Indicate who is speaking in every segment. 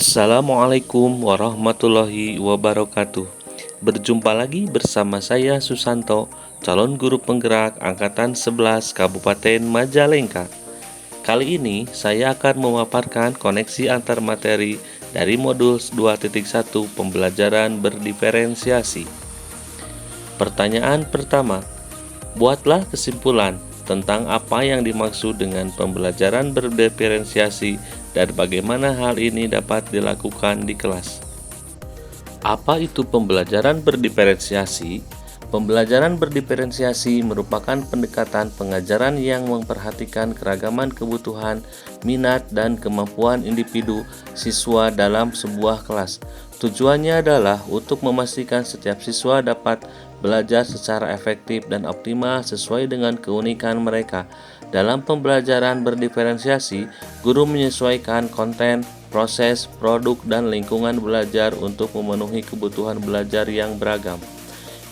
Speaker 1: Assalamualaikum warahmatullahi wabarakatuh. Berjumpa lagi bersama saya Susanto, calon guru penggerak angkatan 11 Kabupaten Majalengka. Kali ini saya akan memaparkan koneksi antar materi dari modul 2.1 pembelajaran berdiferensiasi. Pertanyaan pertama, buatlah kesimpulan tentang apa yang dimaksud dengan pembelajaran berdiferensiasi dan bagaimana hal ini dapat dilakukan di kelas. Apa itu pembelajaran berdiferensiasi? Pembelajaran berdiferensiasi merupakan pendekatan pengajaran yang memperhatikan keragaman kebutuhan, minat, dan kemampuan individu siswa dalam sebuah kelas. Tujuannya adalah untuk memastikan setiap siswa dapat belajar secara efektif dan optimal sesuai dengan keunikan mereka. Dalam pembelajaran berdiferensiasi, guru menyesuaikan konten, proses, produk, dan lingkungan belajar untuk memenuhi kebutuhan belajar yang beragam.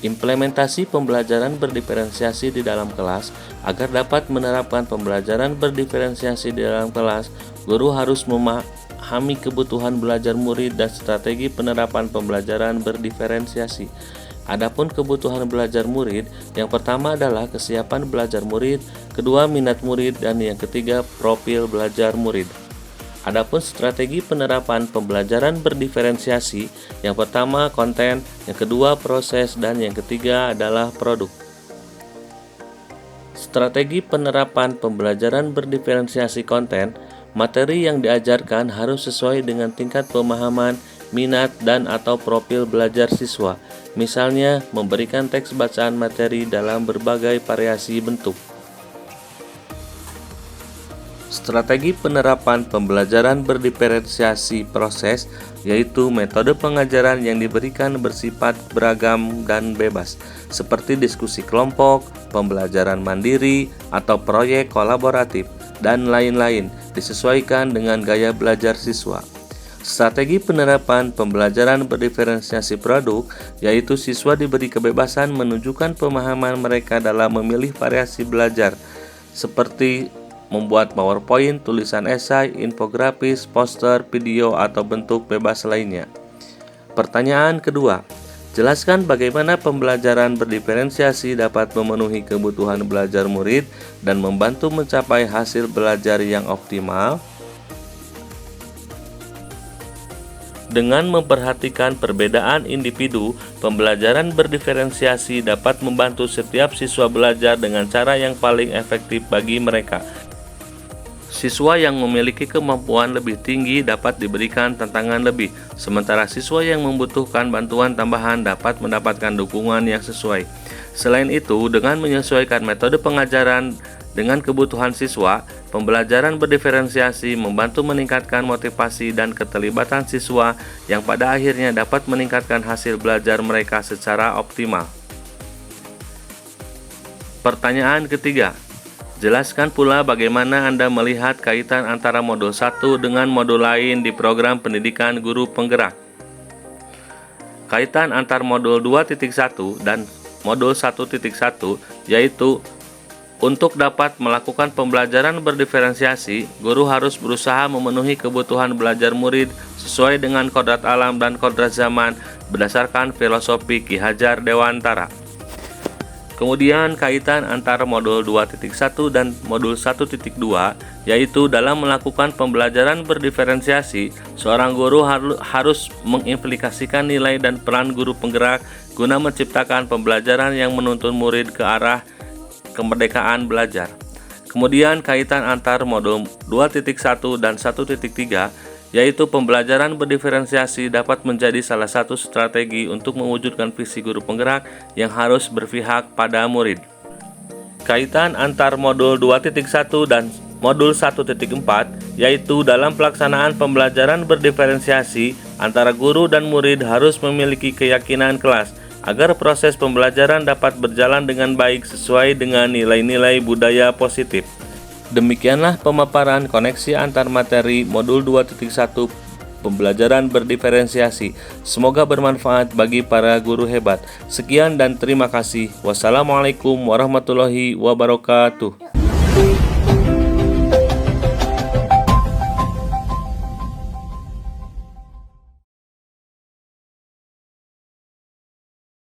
Speaker 1: Implementasi pembelajaran berdiferensiasi di dalam kelas. Agar dapat menerapkan pembelajaran berdiferensiasi di dalam kelas, guru harus memahami kebutuhan belajar murid dan strategi penerapan pembelajaran berdiferensiasi. Adapun kebutuhan belajar murid, yang pertama adalah kesiapan belajar murid, kedua minat murid, dan yang ketiga profil belajar murid. Adapun strategi penerapan pembelajaran berdiferensiasi, yang pertama konten, yang kedua proses, dan yang ketiga adalah produk. Strategi penerapan pembelajaran berdiferensiasi konten, materi yang diajarkan harus sesuai dengan tingkat pemahaman, minat, dan atau profil belajar siswa. Misalnya, memberikan teks bacaan materi dalam berbagai variasi bentuk. Strategi penerapan pembelajaran berdiferensiasi proses, yaitu metode pengajaran yang diberikan bersifat beragam dan bebas, seperti diskusi kelompok, pembelajaran mandiri, atau proyek kolaboratif, dan lain-lain, disesuaikan dengan gaya belajar siswa. Strategi penerapan pembelajaran berdiferensiasi produk, yaitu siswa diberi kebebasan menunjukkan pemahaman mereka dalam memilih variasi belajar, seperti membuat PowerPoint, tulisan esai, infografis, poster, video, atau bentuk bebas lainnya. Pertanyaan kedua, jelaskan bagaimana pembelajaran berdiferensiasi dapat memenuhi kebutuhan belajar murid dan membantu mencapai hasil belajar yang optimal. Dengan memperhatikan perbedaan individu, pembelajaran berdiferensiasi dapat membantu setiap siswa belajar dengan cara yang paling efektif bagi mereka. Siswa yang memiliki kemampuan lebih tinggi dapat diberikan tantangan lebih, sementara siswa yang membutuhkan bantuan tambahan dapat mendapatkan dukungan yang sesuai. Selain itu, dengan menyesuaikan metode pengajaran dengan kebutuhan siswa, pembelajaran berdiferensiasi membantu meningkatkan motivasi dan keterlibatan siswa yang pada akhirnya dapat meningkatkan hasil belajar mereka secara optimal. Pertanyaan ketiga, jelaskan pula bagaimana Anda melihat kaitan antara modul 1 dengan modul lain di program pendidikan guru penggerak. Kaitan antar modul 2.1 dan modul 1.1 yaitu untuk dapat melakukan pembelajaran berdiferensiasi, guru harus berusaha memenuhi kebutuhan belajar murid sesuai dengan kodrat alam dan kodrat zaman berdasarkan filosofi Ki Hajar Dewantara. Kemudian kaitan antara modul 2.1 dan modul 1.2 yaitu dalam melakukan pembelajaran berdiferensiasi, seorang guru harus mengimplikasikan nilai dan peran guru penggerak guna menciptakan pembelajaran yang menuntun murid ke arah kemerdekaan belajar. Kemudian kaitan antar modul 2.1 dan 1.3 yaitu pembelajaran berdiferensiasi dapat menjadi salah satu strategi untuk mewujudkan visi guru penggerak yang harus berpihak pada murid. Kaitan antar modul 2.1 dan modul 1.4 yaitu dalam pelaksanaan pembelajaran berdiferensiasi, antara guru dan murid harus memiliki keyakinan kelas agar proses pembelajaran dapat berjalan dengan baik sesuai dengan nilai-nilai budaya positif. Demikianlah pemaparan koneksi antar materi modul 2.1 pembelajaran berdiferensiasi. Semoga bermanfaat bagi para guru hebat. Sekian dan terima kasih. Wassalamualaikum warahmatullahi wabarakatuh.